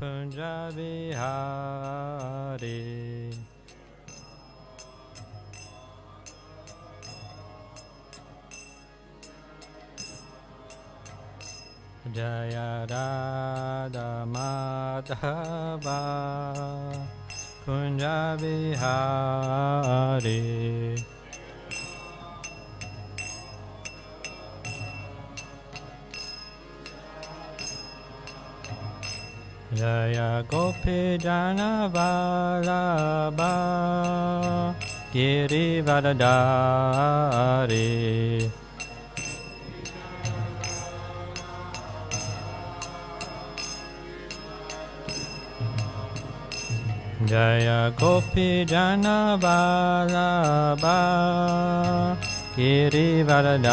Kunja Vihari. Jaya Radha Madhava Kunja Vihari. Jaya Gopi Jana Vallabha Giri Vadadari. Jaya Gopi Jana Vallabha Giri Vadadari.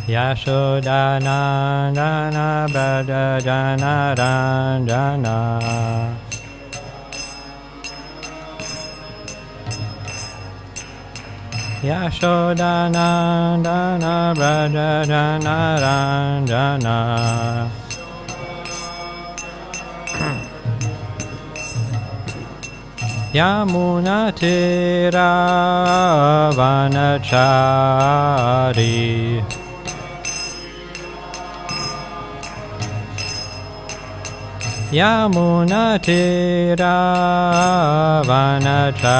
Yashodanandana Braja Jana Ranjana. Yashodanandana Braja Jana Ranjana. Yamuna Tira Vanachari. Yamuna Tira Vanachari.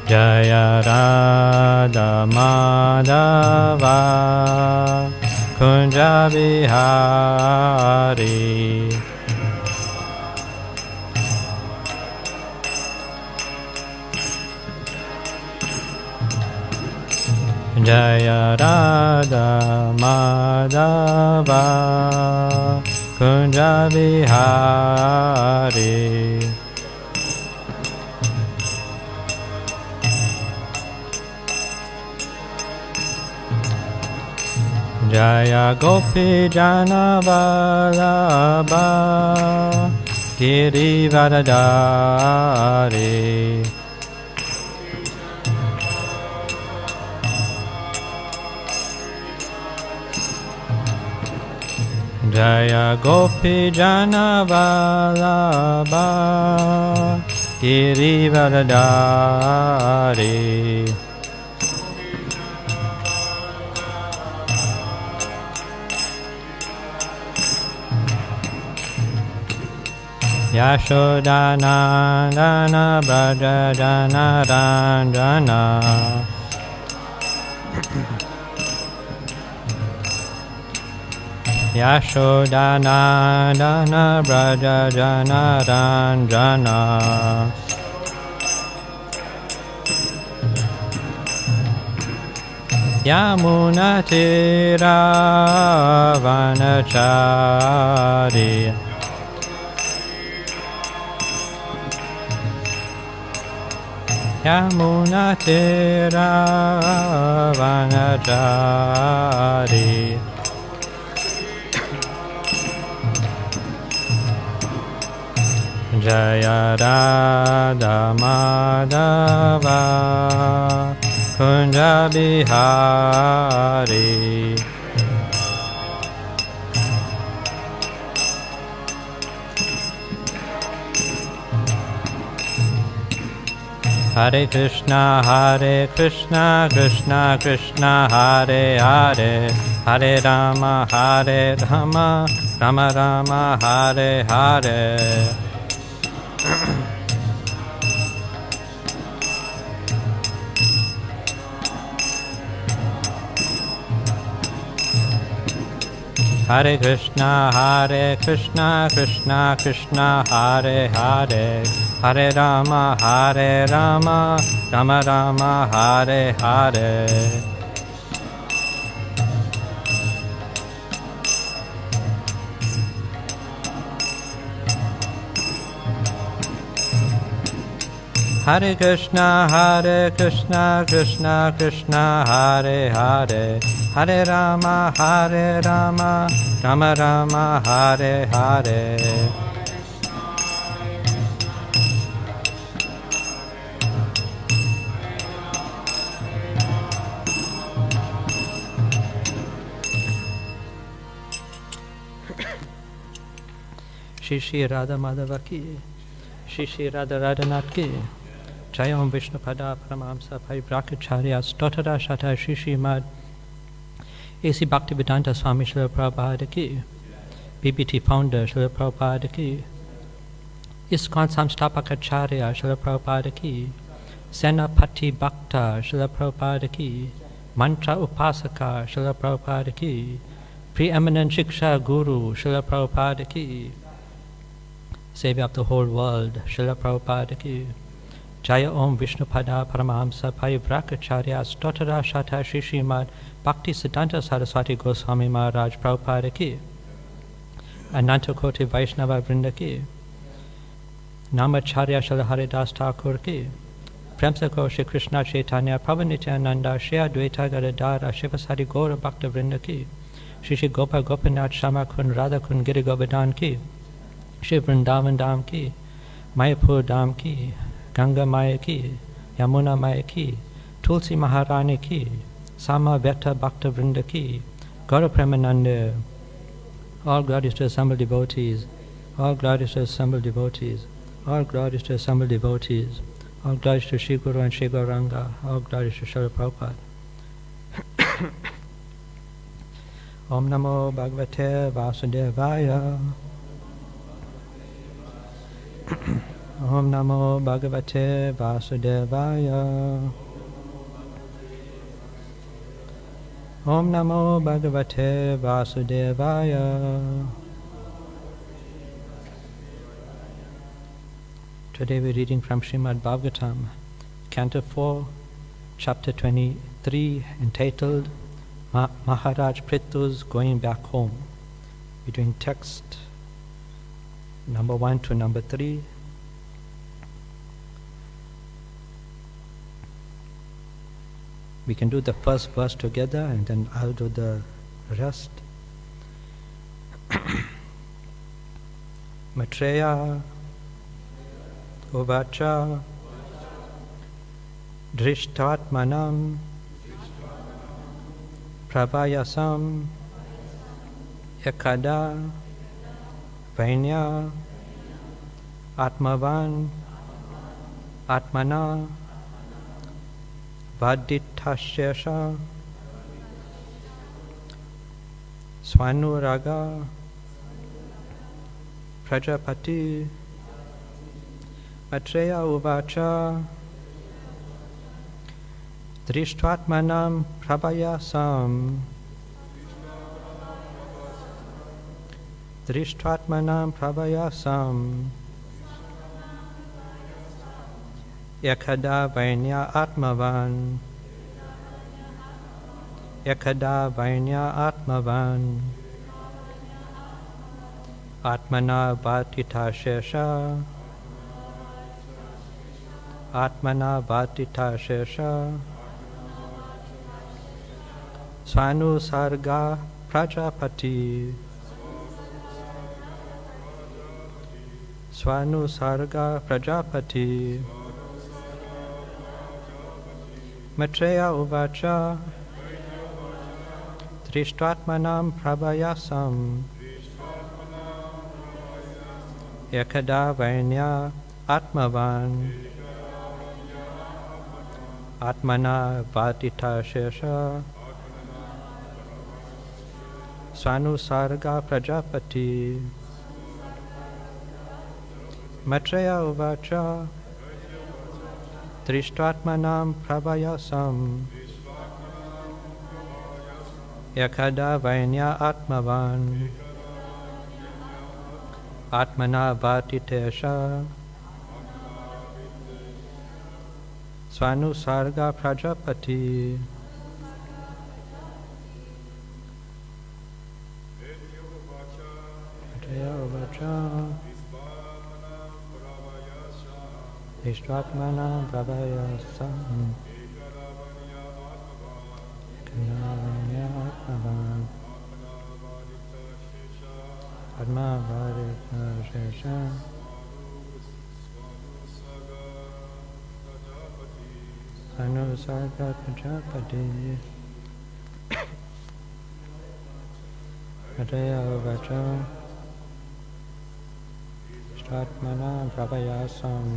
Jaya Radha Madhava Kunja Vihari. Jaya Radha Madhava Kunja Vihari. Jaya Gopi Jana Vallabha Giri Vadadari. Jaya Gopi Jana Vallabha Giri Vadadari. Yashodanandana Braja Jana Ranjana. Yashodanandana Braja Jana Ranjana. Yamuna Tira Vanachari. Yamuna Tira Vanachari. Jaya Radha Madhava Kunja Vihari. Hare Krishna, Krishna Krishna Hare Hare, Hare Rama, Rama Rama, Hare Hare. Hare Krishna, Krishna Krishna Hare Hare, Hare Rama, Rama Rama, Hare Hare. Hare Krishna, Krishna Krishna, Hare Hare, Hare Rama, Rama Rama, Hare Hare. Shri Shri Radha Madhava ki, Shri Shri Radha Radhanath ki, Jaya Om Vishnu Pada Paramahamsa Paribrakacharya Stotara Shata Shri Srimad A.C. Bhaktivedanta Swami Srila Prabhupada ki, BBT founder Srila Prabhupada ki, ISKCON Samstapakacharya Srila Prabhupada ki, Senapati Bhakta Srila Prabhupada ki, Mantra Upasaka Srila Prabhupada ki, Preeminent Shiksha Guru Srila Prabhupada ki, Savior of the whole world, Srila Prabhupada ki, Jaya Om Vishnu Pada Paramahamsa Parivrakacharya Stotara Shata Shri Srimad Bhakti Siddhanta Saraswati Goswami Maharaj Prabhupada ki, Ananta Koti Vaishnava Vrinda ki, Namacharya Srila Haridas Thakur ki, Premsako Shri Krishna Chaitanya Prabhu Nityananda Shri Advaita Gadadara Shivasari Gaura Bhakta Vrinda ki, Shri Shri Gopa Gopinath Shama Kun Radha Kun Giri Govardhan ki, Shri Vrindavan Dham ki, Mayapur Dham ki, Ganga Maya ki, Yamuna Maya ki, Tulsi Maharani ki, Sama Veta Bhakta Vrinda ki, Gaura Premananda, all glories to assembled devotees, all glories to assembled devotees, all glories to assembled devotees, all glories to Shri Guru and Shri Gauranga, all glories to Srila Prabhupada. Om Namo Bhagavate Vasudevaya. Om Namo Bhagavate Vasudevaya. Om Namo Bhagavate Vasudevaya. Today we're reading from Srimad Bhagavatam, Canto 4, Chapter 23, entitled Maharaj Prithu's Going Back Home. We're doing text number 1 to number 3. We can do the first verse together and then I'll do the rest. Maitreya Uvacha Drishtatmanam Pravayasam Ekada Vainya Atmavan Atmana Vadittashesha Swanuraga Prajapati Maitreya Uvacha Drishtvatmanam Prabhayasam Drishtvatmanam Prabhayasam Ekada Vainya Atmavan Ekada Vainya Atmavan Atmana Vatita Shesha Atmana Vatita Shesha Swanu Sarga Prajapati Swanu Sarga Prajapati Maitreya Uvacha Drishtvatmanam Prabhayasam Ekada Vainya Atmavan Atmana Vatita Shesha Swanu Sarga Prajapati Maitreya Uvacha Drishtvatmanam Prabhayasam Ekada Vainya Atmavan Atmana Vatitesha Swanu Sarga Prajapati. Maitreya Uvacha Ishtvatmana Prabhayasam Kanavanya Atmavan Padma Varita Shesha Anusarga Prajapati Adaya Vacha Ishtvatmana Prabhayasam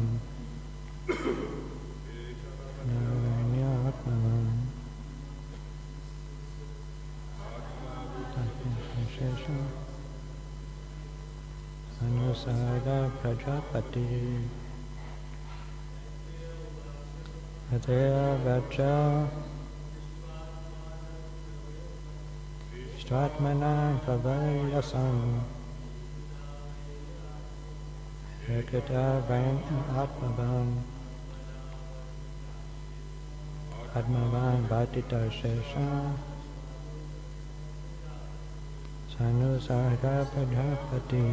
Kanavanya Atmavan Shesha Anusarga Prajapati Adaya Vacha Ishtvatmana Prabhayasam Ekata Vayan Atmavan Atmavan Bhatita Shesha Sanusarga Prajapati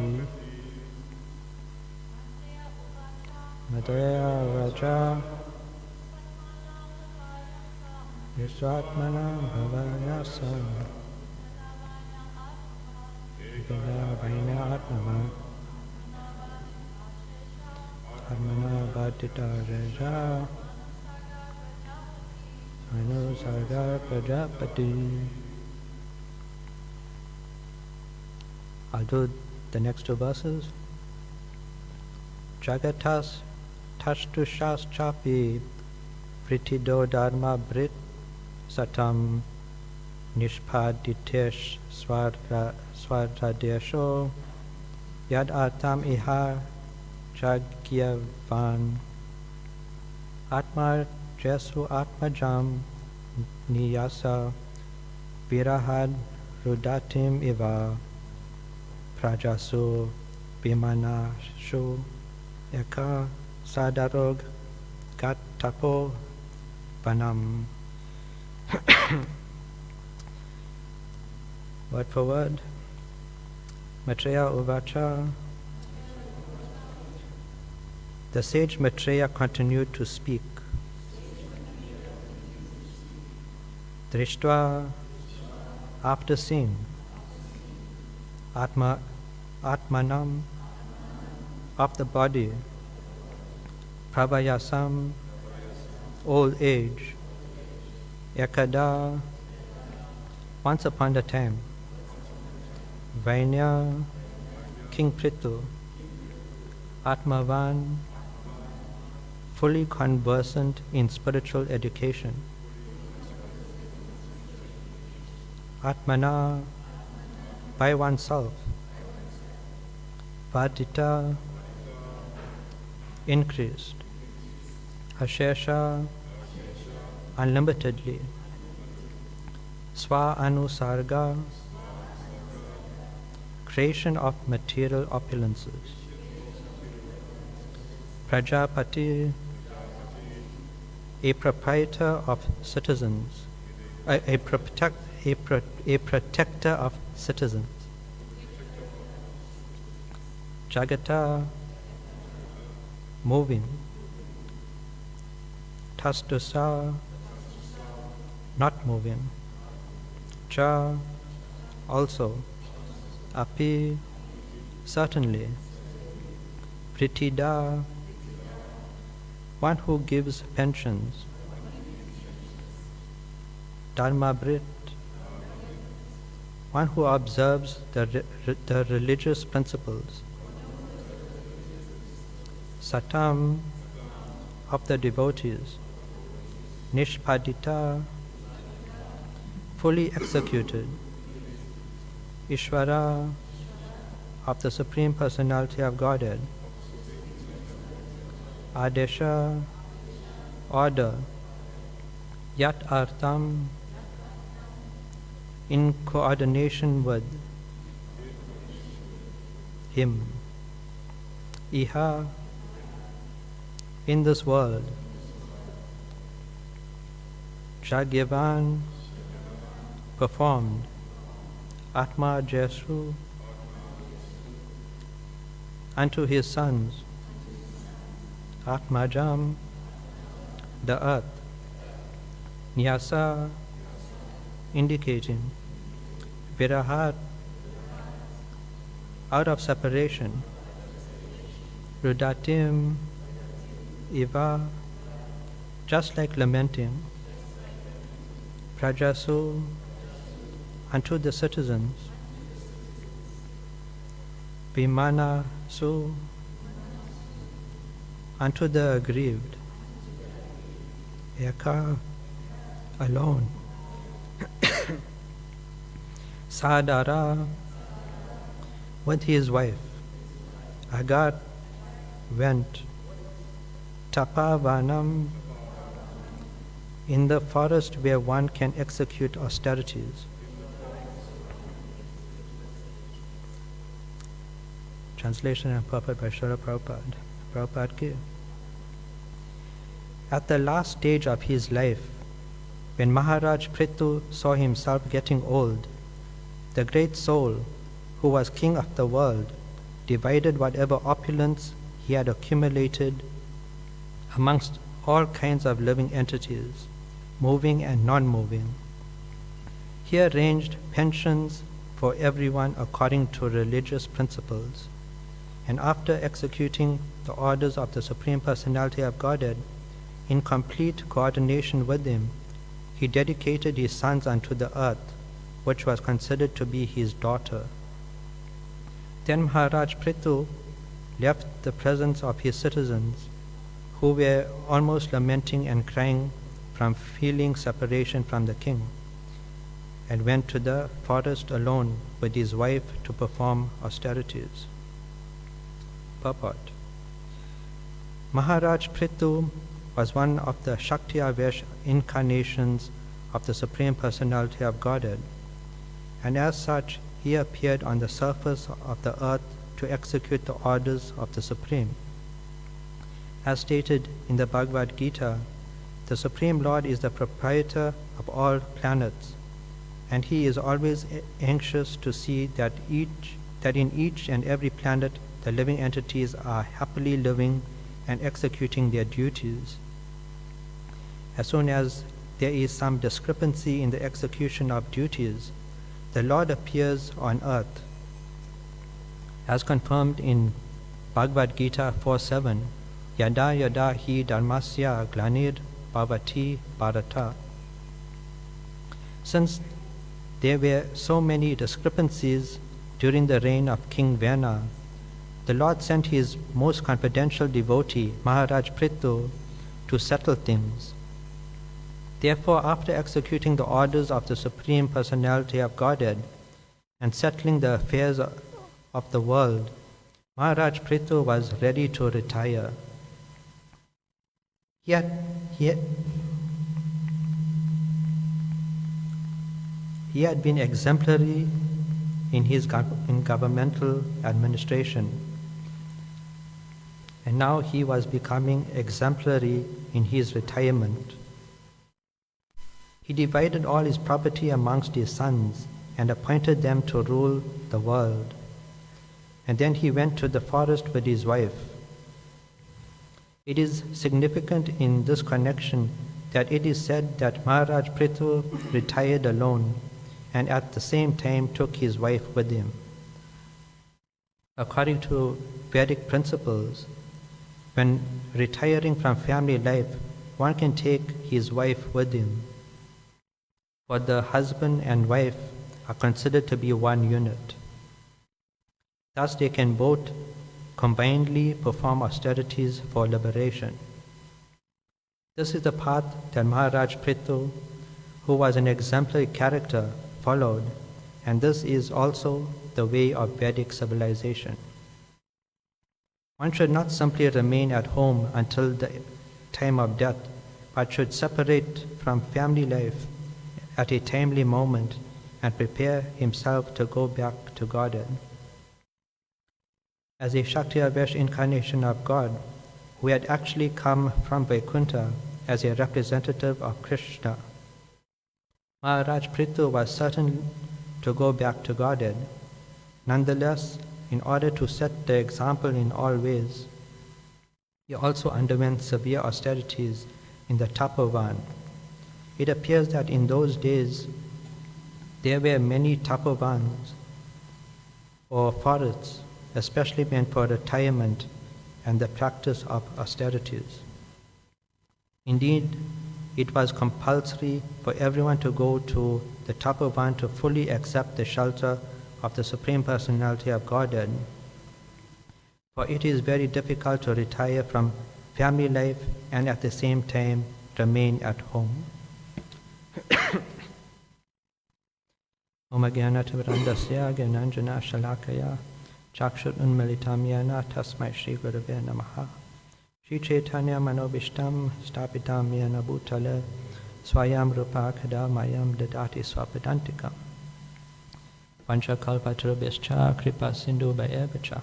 Madhya Raja Yisvatmana Bhavayasam Ekata Vayan Atmavan Atmana Bhatita Shesha Sanusarga Prajapati. I'll do the next two verses. Jagatas tashtushas chapi pritido dharma brit satam nishpaditesh swadradesho yad atam iha jagyavan atma jesu atmajam niyasa virahad rudatim iva prajasu bimanashu eka sadarog gattapo vanam. Word for word. Maitreya Uvacha. The sage Maitreya continued to speak. Drishtva, after seeing, Atmanam, of the body, Prabhayasam, old age, Ekada, once upon a time, Vainya, King Prithu, Atmavan, fully conversant in spiritual education, Atmana, by oneself, Vadita, increased, Ashesha, unlimitedly, Swa Anusarga, creation of material opulences, Prajapati, a proprietor of citizens, a protector of citizens, Jagata, moving, Tastusa, not moving, Cha, also, Api, certainly, Pritida, one who gives pensions, Dharmabrit, one who observes the religious principles, Satam, of the devotees, Nishpadita, fully executed, Ishvara, of the Supreme Personality of Godhead, Adesha, order, Yat Artam, in coordination with Him, Iha, in this world, Jagyavan, performed, Atma Jesu, unto his sons, Atmajam, the earth. Nyasa, indicating. Virahat, out of separation. Rudatim, Iva, just like lamenting. Prajasu, unto the citizens. Vimana su, unto the aggrieved. Eka, alone. Sadara, with his wife. Agat, went. Tapavanam, in the forest where one can execute austerities. Translation and purport by Srila Prabhupada. Prabhupada ki. At the last stage of his life, when Maharaj Prithu saw himself getting old, the great soul, who was king of the world, divided whatever opulence he had accumulated amongst all kinds of living entities, moving and non-moving. He arranged pensions for everyone according to religious principles, and after executing the orders of the Supreme Personality of Godhead, in complete coordination with him, he dedicated his sons unto the earth, which was considered to be his daughter. Then Maharaj Prithu left the presence of his citizens, who were almost lamenting and crying from feeling separation from the king, and went to the forest alone with his wife to perform austerities. Purport. Maharaj Prithu was one of the Shakti-Avesh incarnations of the Supreme Personality of Godhead, and as such he appeared on the surface of the earth to execute the orders of the Supreme. As stated in the Bhagavad Gita, the Supreme Lord is the proprietor of all planets, and he is always anxious to see that in each and every planet the living entities are happily living and executing their duties. As soon as there is some discrepancy in the execution of duties, the Lord appears on earth. As confirmed in Bhagavad Gita 4:7, Yada yada hi dharmasya glanir bhavati bharata. Since there were so many discrepancies during the reign of King Vena, the Lord sent his most confidential devotee, Maharaj Prithu, to settle things. Therefore, after executing the orders of the Supreme Personality of Godhead and settling the affairs of the world, Maharaj Prithu was ready to retire. He had been exemplary in governmental administration, and now he was becoming exemplary in his retirement. He divided all his property amongst his sons and appointed them to rule the world. And then he went to the forest with his wife. It is significant in this connection that it is said that Maharaj Prithu retired alone and at the same time took his wife with him. According to Vedic principles, when retiring from family life, one can take his wife with him. For the husband and wife are considered to be one unit. Thus they can both combinedly perform austerities for liberation. This is the path that Maharaj Prithu, who was an exemplary character, followed, and this is also the way of Vedic civilization. One should not simply remain at home until the time of death, but should separate from family life at a timely moment and prepare himself to go back to Godhead. As a Shakti-Avesh incarnation of God, who had actually come from Vaikuntha as a representative of Krishna, Maharaj Prithu was certain to go back to Godhead. Nonetheless, in order to set the example in all ways, He also underwent severe austerities in the Tapovan. It appears that in those days there were many Tapovans or forests, especially meant for retirement and the practice of austerities. Indeed, it was compulsory for everyone to go to the Tapovan to fully accept the shelter of the Supreme Personality of Godhead, for it is very difficult to retire from family life and at the same time remain at home. Om Jnanatimrandasya Gyananjana Shalakaya Chakshut Unmilitam Yena Tasmai Shri Gurave Namaha Shri Chaitanya Manobishtam Stapitam Yena Bhutale Swayam Rupa Kada Mayam Dadati Swapadantikam Panchakalpatarubhascha Kripa Sindhu Bhayevacha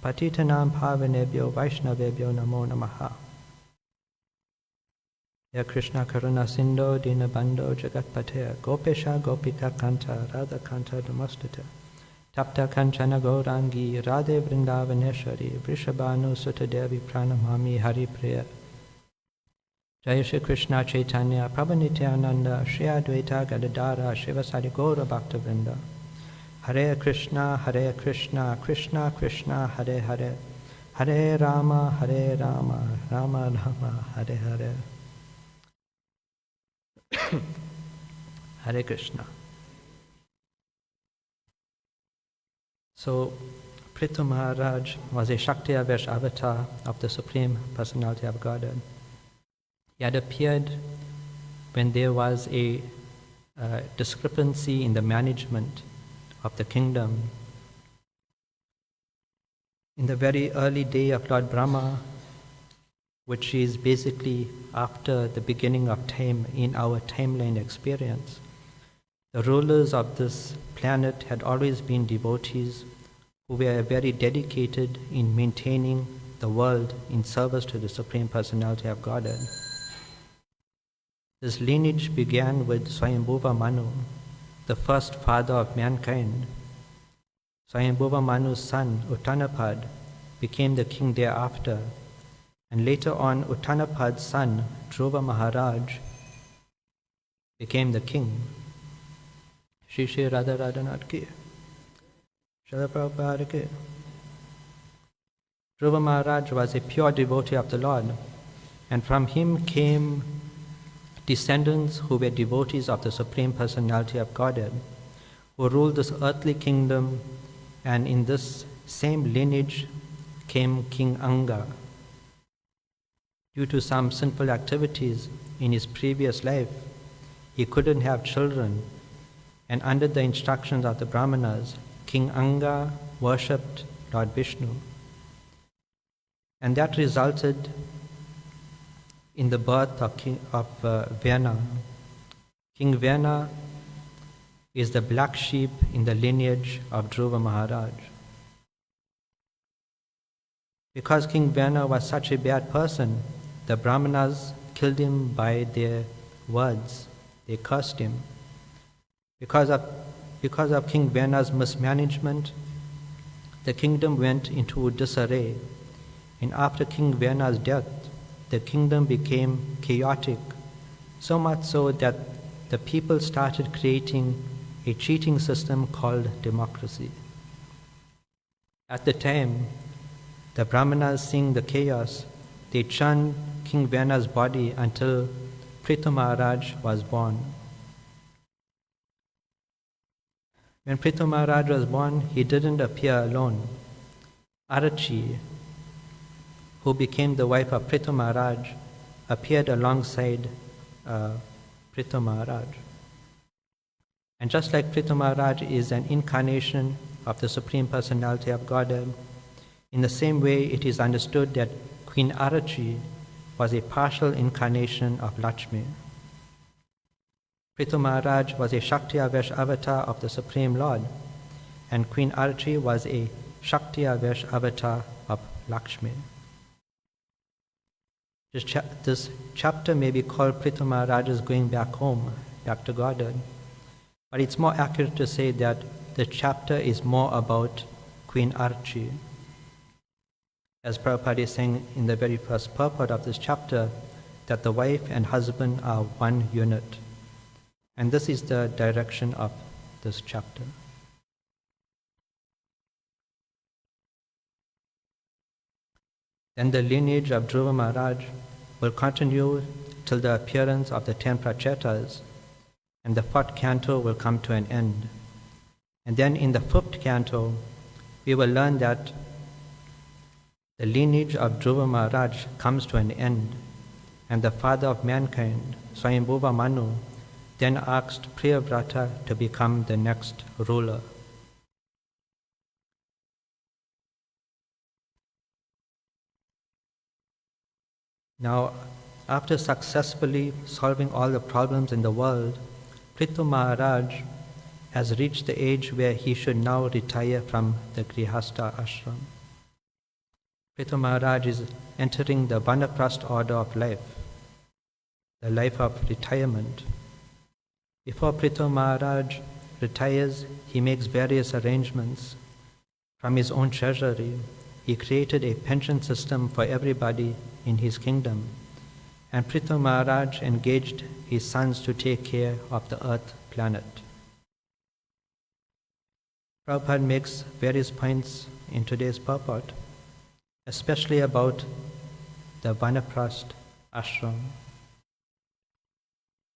Patitanam Pavanebhyo Vaishnavebhyo Namo Namaha. Ya Krishna Karuna Sindho Dina Bandho Jagatpate Gopesha Gopika Kanta Radha Kanta Namostute Tapta Kanchana Gaurangi Radhe Vrindavaneshwari Vrishabhanu Sutta Devi Pranamami Hari Priya Jaya Shri Krishna Chaitanya Prabhu Nityananda Shri Advaita Gadadara Shivasari Gaura Bhakta Vrinda Hare Krishna Krishna Krishna Hare Hare Hare Rama Rama Rama Hare Hare Hare Krishna. So, Prithu Maharaj was a Shakti-avesh avatar of the Supreme Personality of Godhead. He had appeared when there was a discrepancy in the management of the kingdom. In the very early day of Lord Brahma, which is basically after the beginning of time in our timeline experience, the rulers of this planet had always been devotees who were very dedicated in maintaining the world in service to the Supreme Personality of Godhead. This lineage began with Swayambhuva Manu, the first father of mankind. Swayambhuva Manu's son, Uttanapad, became the king thereafter, and later on Uttanapad's son, Dhruva Maharaj, became the king. Shri Shri Radha Radhanath ki, Srila Prabhupada ki. Dhruva Maharaj was a pure devotee of the Lord, and from him came descendants who were devotees of the Supreme Personality of Godhead, who ruled this earthly kingdom, and in this same lineage came King Anga. Due to some sinful activities in his previous life, he couldn't have children, and under the instructions of the Brahmanas, King Anga worshipped Lord Vishnu. And that resulted in the birth of Vyana. King Vyana is the black sheep in the lineage of Dhruva Maharaj. Because King Vyana was such a bad person, the Brahmanas killed him by their words. They cursed him. Because of King Vyana's mismanagement, the kingdom went into disarray. And after King Vyana's death, the kingdom became chaotic, so much so that the people started creating a cheating system called democracy. At the time, the Brahmanas, seeing the chaos, they churned King Vyana's body until Prithu Maharaj was born. When Prithu Maharaj was born, he didn't appear alone. Arachi, who became the wife of Prithu Maharaj, appeared alongside Prithu Maharaj. And just like Prithu Maharaj is an incarnation of the Supreme Personality of Godhead, in the same way it is understood that Queen Arachi was a partial incarnation of Lakshmi. Prithu Maharaj was a Shakti-avesh avatar of the Supreme Lord, and Queen Arachi was a Shakti-avesh avatar of Lakshmi. This chapter may be called Prithu Maharaj's going back home, back to Godhead, but it's more accurate to say that the chapter is more about Queen Arachi. As Prabhupada is saying in the very first purport of this chapter, that the wife and husband are one unit. And this is the direction of this chapter. Then the lineage of Dhruva Maharaj will continue till the appearance of the 10 Prachetas, and the 4th canto will come to an end. And then in the 5th canto, we will learn that the lineage of Dhruva Maharaj comes to an end, and the father of mankind, Swayambhuva Manu, then asked Priyavrata to become the next ruler. Now, after successfully solving all the problems in the world, Prithu Maharaj has reached the age where he should now retire from the Grihastha ashram. Prithu Maharaj is entering the Vanaprastha order of life, the life of retirement. Before Prithu Maharaj retires, he makes various arrangements. From his own treasury, he created a pension system for everybody in his kingdom, and Prithu Maharaj engaged his sons to take care of the earth planet. Prabhupada makes various points in today's purport, especially about the Vanaprastha ashram.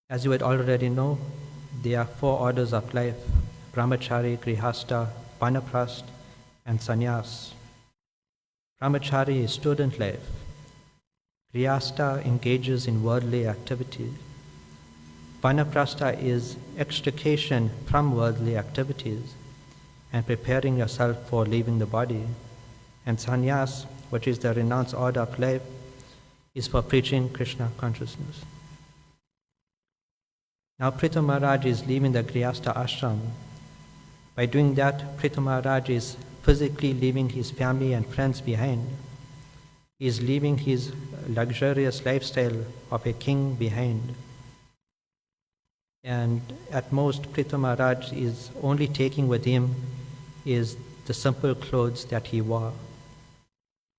As you would already know, there are 4 orders of life: Brahmachari, Grihastha, Vanaprastha, and Sannyas. Brahmachari is student life. Grihastha engages in worldly activities. Vanaprastha is extrication from worldly activities and preparing yourself for leaving the body. And Sannyas, which is the renounced order of life, is for preaching Krishna consciousness. Now Prithu Maharaj is leaving the Grihastha ashram. By doing that, Prithu Maharaj is physically leaving his family and friends behind. He is leaving his luxurious lifestyle of a king behind. And at most, Prithu Maharaj is only taking with him is the simple clothes that he wore.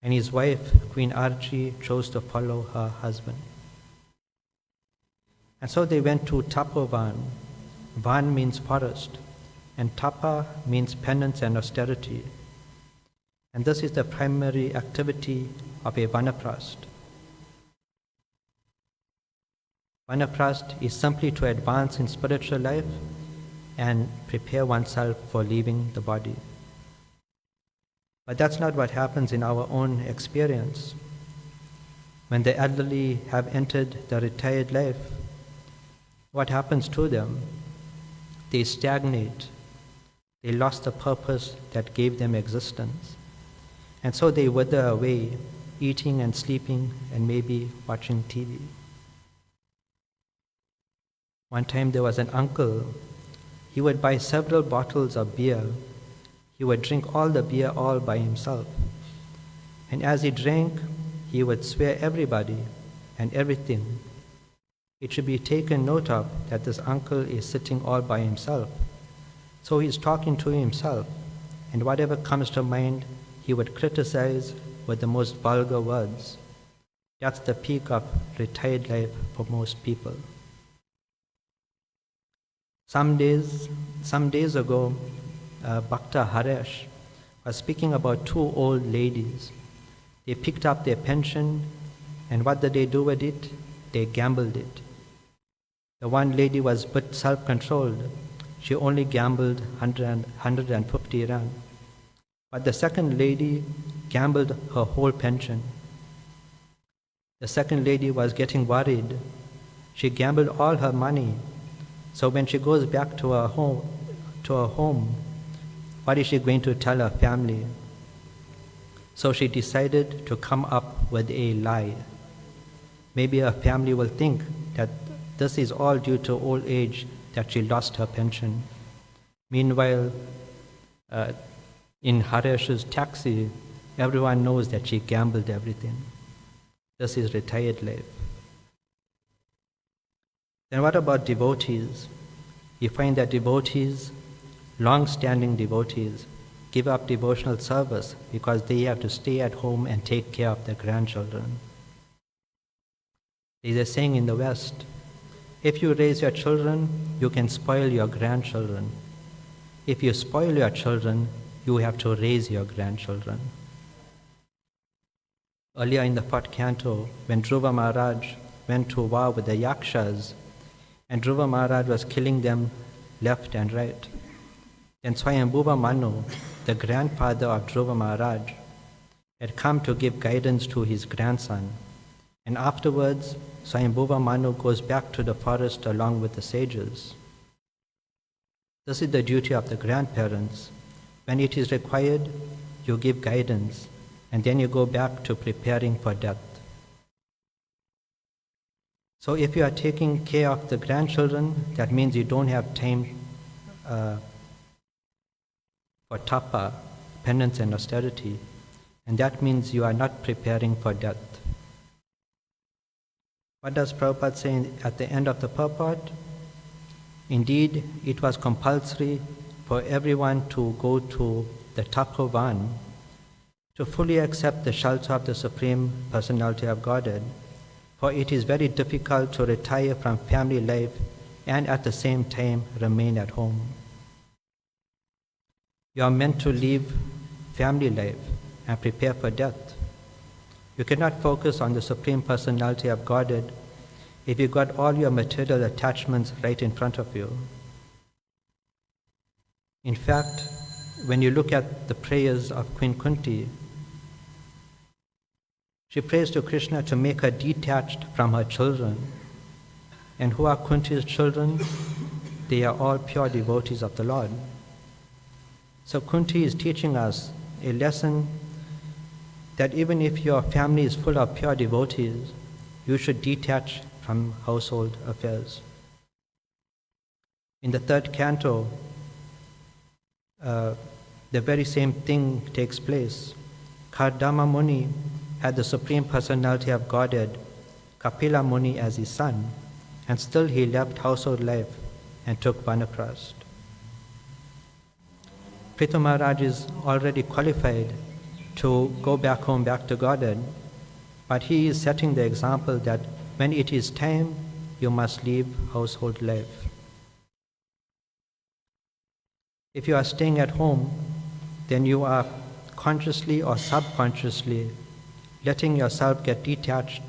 And his wife, Queen Archi, chose to follow her husband. And so they went to Tapovan. Van means forest, and Tapa means penance and austerity. And this is the primary activity of a Vanaprastha. Vanaprastha is simply to advance in spiritual life and prepare oneself for leaving the body. But that's not what happens in our own experience. When the elderly have entered the retired life, what happens to them? They stagnate. They lost the purpose that gave them existence. And so they wither away, eating and sleeping and maybe watching TV. One time there was an uncle. He would buy several bottles of beer. He would drink all the beer all by himself. And as he drank, he would swear everybody and everything. It should be taken note of that this uncle is sitting all by himself. So he's talking to himself, and whatever comes to mind, he would criticize with the most vulgar words. That's the peak of retired life for most people. Some days ago, Bhakta Haresh was speaking about 2 old ladies. They picked up their pension, and what did they do with it? They gambled it. The one lady was a bit self-controlled. She only gambled 150 rand. But the second lady gambled her whole pension. The second lady was getting worried. She gambled all her money. So when she goes back to her home, what is she going to tell her family? So she decided to come up with a lie. Maybe her family will think that this is all due to old age, that she lost her pension. Meanwhile, in Haresh's taxi, everyone knows that she gambled everything. This is retired life. Then what about devotees? You find that devotees, long-standing devotees, give up devotional service because they have to stay at home and take care of their grandchildren. There is a saying in the West, if you raise your children, you can spoil your grandchildren. If you spoil your children, you have to raise your grandchildren. Earlier in the 4th canto, when Dhruva Maharaj went to war with the Yakshas, and Dhruva Maharaj was killing them left and right, then Swayambhuva Manu, the grandfather of Dhruva Maharaj, had come to give guidance to his grandson. And afterwards, Swayambhuva Manu goes back to the forest along with the sages. This is the duty of the grandparents. When it is required, you give guidance, and then you go back to preparing for death. So if you are taking care of the grandchildren, that means you don't have time for tapa, penance and austerity, and that means you are not preparing for death. What does Prabhupada say at the end of the purport? Indeed, it was compulsory for everyone to go to the tapovan to fully accept the shelter of the Supreme Personality of Godhead, for it is very difficult to retire from family life and at the same time remain at home. You are meant to leave family life and prepare for death. You cannot focus on the Supreme Personality of Godhead if you got all your material attachments right in front of you. In fact, when you look at the prayers of Queen Kunti, she prays to Krishna to make her detached from her children. And who are Kunti's children? They are all pure devotees of the Lord. So Kunti is teaching us a lesson that even if your family is full of pure devotees, you should detach from household affairs. In the 3rd canto, the very same thing takes place. Kardama Muni had the Supreme Personality of Godhead, Kapila Muni, as his son, and still he left household life and took Vanaprastha. Prithu Maharaj is already qualified to go back home, back to Godhead, but he is setting the example that when it is time, you must leave household life. If you are staying at home, then you are consciously or subconsciously letting yourself get detached,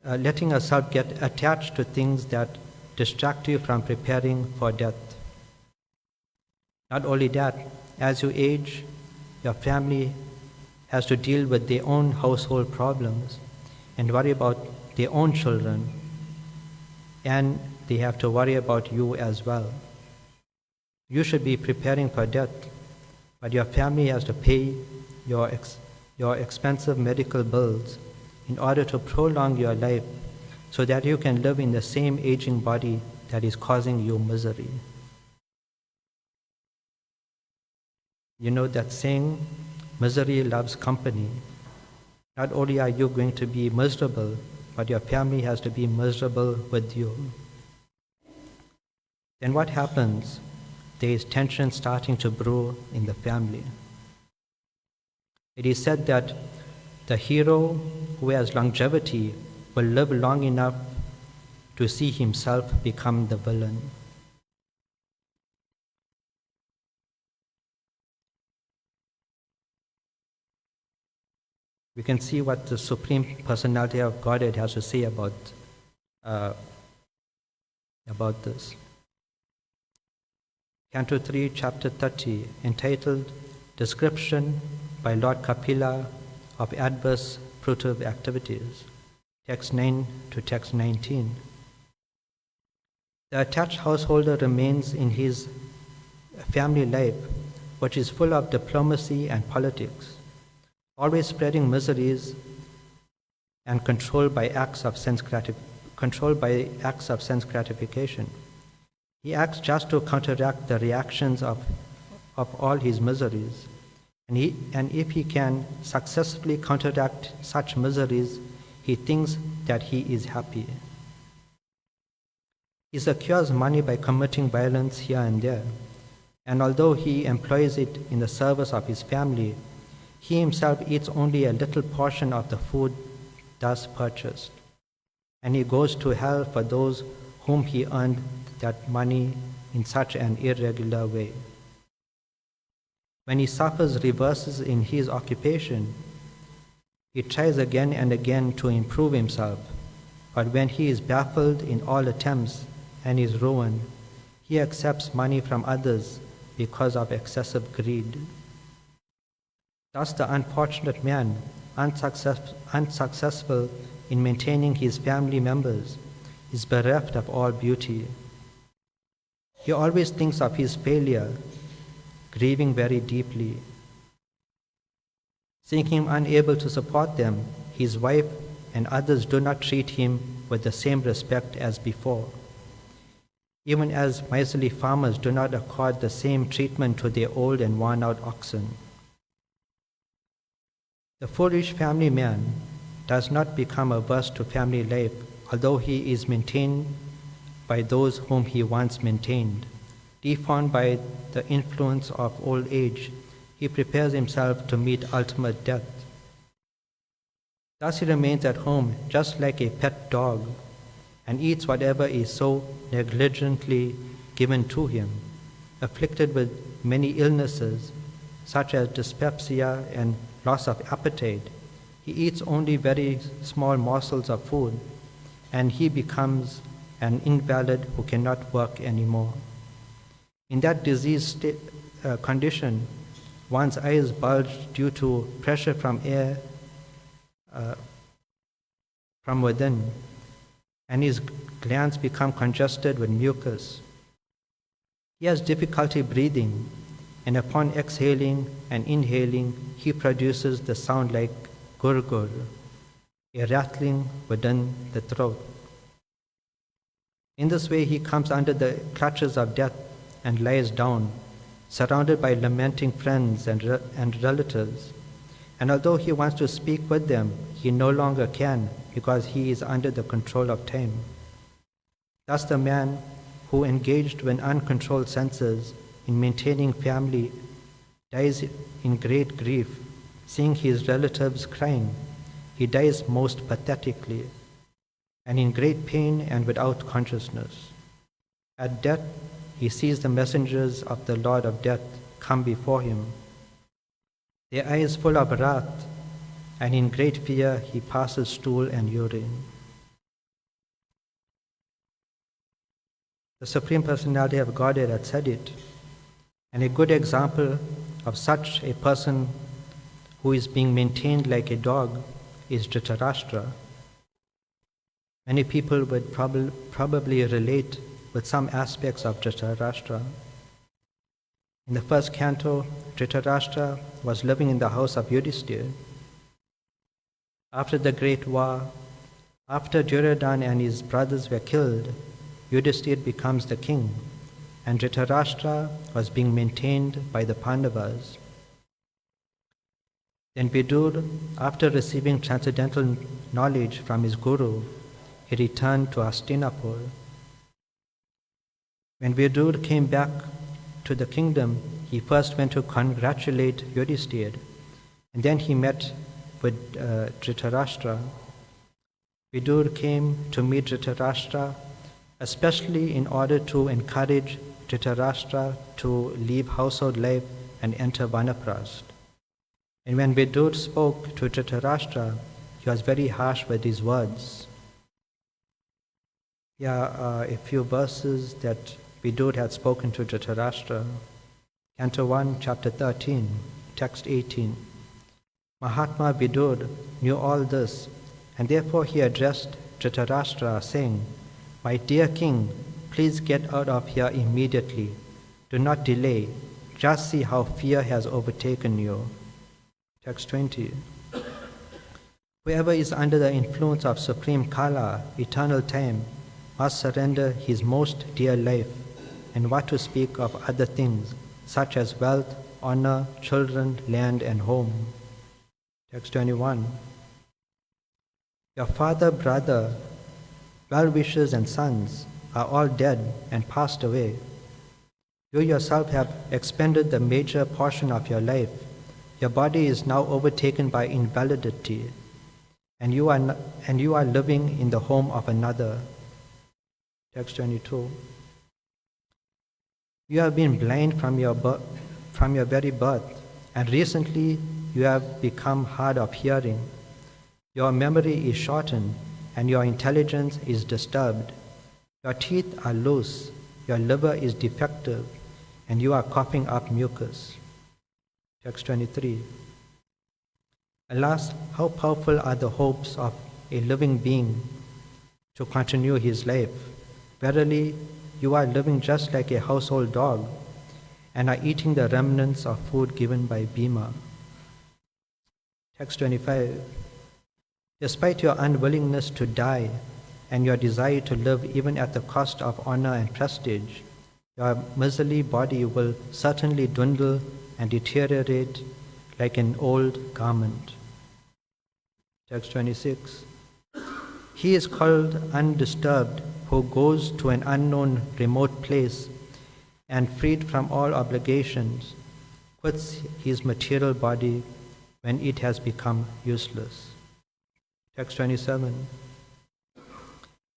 letting yourself get attached to things that distract you from preparing for death. Not only that, as you age, your family has to deal with their own household problems and worry about their own children, and they have to worry about you as well. You should be preparing for death, but your family has to pay your expensive medical bills in order to prolong your life so that you can live in the same aging body that is causing you misery. You know that saying, misery loves company. Not only are you going to be miserable, but your family has to be miserable with you. Then what happens? There is tension starting to brew in the family. It is said that the hero who has longevity will live long enough to see himself become the villain. We can see what the Supreme Personality of Godhead has to say about this. Canto 3, Chapter 30, entitled Description by Lord Kapila of Adverse Fruitive Activities, text 9 to text 19. The attached householder remains in his family life, which is full of diplomacy and politics, always spreading miseries and controlled by acts of sense gratification. He acts just to counteract the reactions of all his miseries. And if he can successfully counteract such miseries, he thinks that he is happy. He secures money by committing violence here and there. And although he employs it in the service of his family, he himself eats only a little portion of the food thus purchased. And he goes to hell for those whom he earned that money in such an irregular way. When he suffers reverses in his occupation, he tries again and again to improve himself, but when he is baffled in all attempts and is ruined, he accepts money from others because of excessive greed. Thus the unfortunate man, unsuccessful in maintaining his family members, is bereft of all beauty. He always thinks of his failure, grieving very deeply. Seeing him unable to support them, his wife and others do not treat him with the same respect as before, even as miserly farmers do not accord the same treatment to their old and worn-out oxen. The foolish family man does not become averse to family life, although he is maintained by those whom he once maintained. Deformed by the influence of old age, he prepares himself to meet ultimate death. Thus he remains at home just like a pet dog and eats whatever is so negligently given to him, afflicted with many illnesses such as dyspepsia and loss of appetite. He eats only very small morsels of food, and he becomes an invalid who cannot work anymore. In that diseased condition, one's eyes bulge due to pressure from air from within, and his glands become congested with mucus. He has difficulty breathing, and upon exhaling and inhaling, he produces the sound like gurgur, a rattling within the throat. In this way, he comes under the clutches of death and lies down, surrounded by lamenting friends and relatives. And although he wants to speak with them, he no longer can because he is under the control of time. Thus the man who engaged with uncontrolled senses in maintaining family dies in great grief, seeing his relatives crying. He dies most pathetically and in great pain and without consciousness. At death, he sees the messengers of the Lord of Death come before him, their eyes full of wrath, and in great fear he passes stool and urine. The Supreme Personality of Godhead had said it, and a good example of such a person who is being maintained like a dog is Dhritarashtra. Many people would probably relate with some aspects of Dhritarashtra. In the first canto, Dhritarashtra was living in the house of Yudhishthira. After the great war, after Duryodhana and his brothers were killed, Yudhishthira becomes the king, and Dhritarashtra was being maintained by the Pandavas. Then Vidur, after receiving transcendental knowledge from his guru, he returned to Hastinapur. When Vidur came back to the kingdom, he first went to congratulate Yudhishthira, and then he met with Dhritarashtra. Vidur came to meet Dhritarashtra, especially in order to encourage Dhritarashtra to leave household life and enter Vanaprastha. And when Vidur spoke to Dhritarashtra, he was very harsh with his words. A few verses that Vidur had spoken to Dhritarashtra. Canto 1, chapter 13, text 18. Mahatma Vidur knew all this, and therefore he addressed Dhritarashtra, saying, "My dear king, please get out of here immediately. Do not delay. Just see how fear has overtaken you." Text 20. Whoever is under the influence of Supreme Kala, eternal time, must surrender his most dear life, and what to speak of other things, such as wealth, honor, children, land, and home. Text 21. Your father, brother, well-wishers, and sons are all dead and passed away. You yourself have expended the major portion of your life. Your body is now overtaken by invalidity, and you are living in the home of another. Text 22. You have been blind from your very birth, and recently you have become hard of hearing. Your memory is shortened, and your intelligence is disturbed. Your teeth are loose, your liver is defective, and you are coughing up mucus. Text 23. Alas, how powerful are the hopes of a living being to continue his life. Verily, you are living just like a household dog and are eating the remnants of food given by Bhima. Text 25. Despite your unwillingness to die and your desire to live even at the cost of honor and prestige, your miserly body will certainly dwindle and deteriorate like an old garment. Text 26. He is called undisturbed who goes to an unknown remote place and freed from all obligations, quits his material body when it has become useless. Text 27.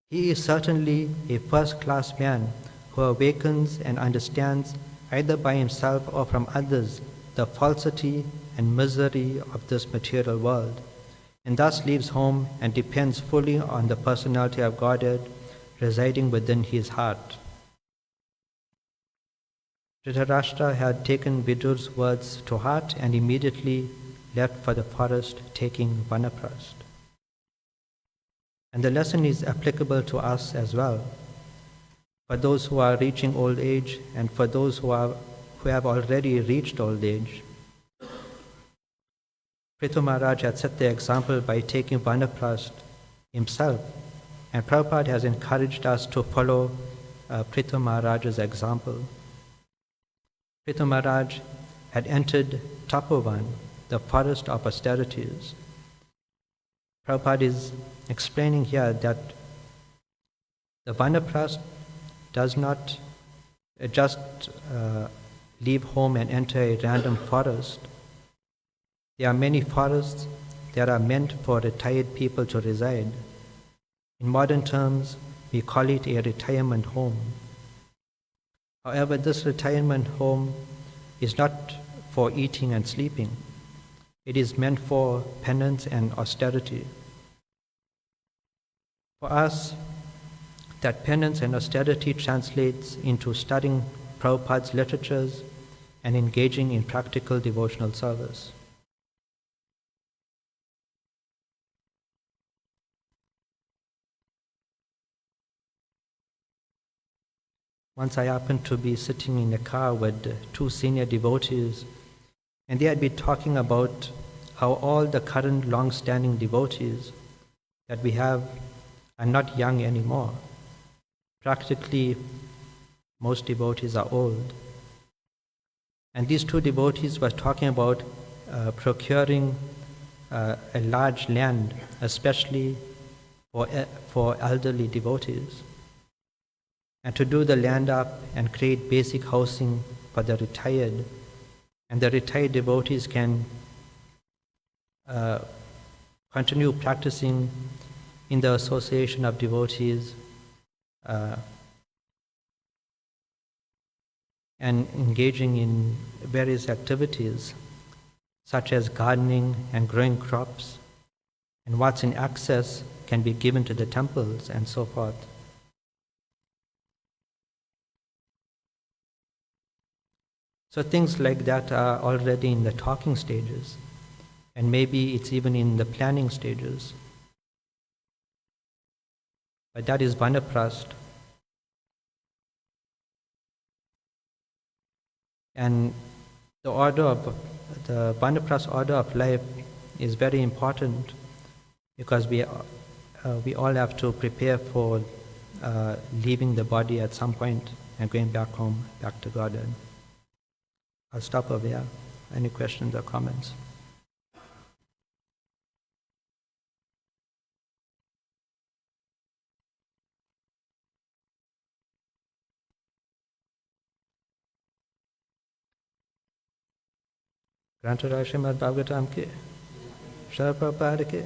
He is certainly a first-class man who awakens and understands either by himself or from others the falsity and misery of this material world, and thus leaves home and depends fully on the personality of Godhead residing within his heart. Dhritarashtra had taken Vidur's words to heart and immediately left for the forest, taking Vanaprastha. And the lesson is applicable to us as well, for those who are reaching old age and for those who have already reached old age. Prithu Maharaj had set the example by taking Vanaprastha himself, and Prabhupada has encouraged us to follow Prithu Maharaj's example. Prithu Maharaj had entered Tapovan, the forest of austerities. Prabhupada is explaining here that the Vanaprastha does not just leave home and enter a random forest. There are many forests that are meant for retired people to reside. In modern terms, we call it a retirement home. However, this retirement home is not for eating and sleeping. It is meant for penance and austerity. For us, that penance and austerity translates into studying Prabhupada's literatures and engaging in practical devotional service. Once I happened to be sitting in a car with two senior devotees, and they had been talking about how all the current long-standing devotees that we have are not young anymore. Practically, most devotees are old. And these two devotees were talking about procuring a large land, especially for elderly devotees, and to do the land up and create basic housing for the retired. And the retired devotees can continue practicing in the association of devotees and engaging in various activities such as gardening and growing crops, and what's in excess can be given to the temples and so forth. So things like that are already in the talking stages, and maybe it's even in the planning stages. But that is Vanaprastha. And the Vanaprastha order of life is very important because we all have to prepare for leaving the body at some point and going back home, back to Godhead. I'll stop over here. Any questions or comments? Ananta Srimad Bhagavatam ki, Srila Prabhupada ki.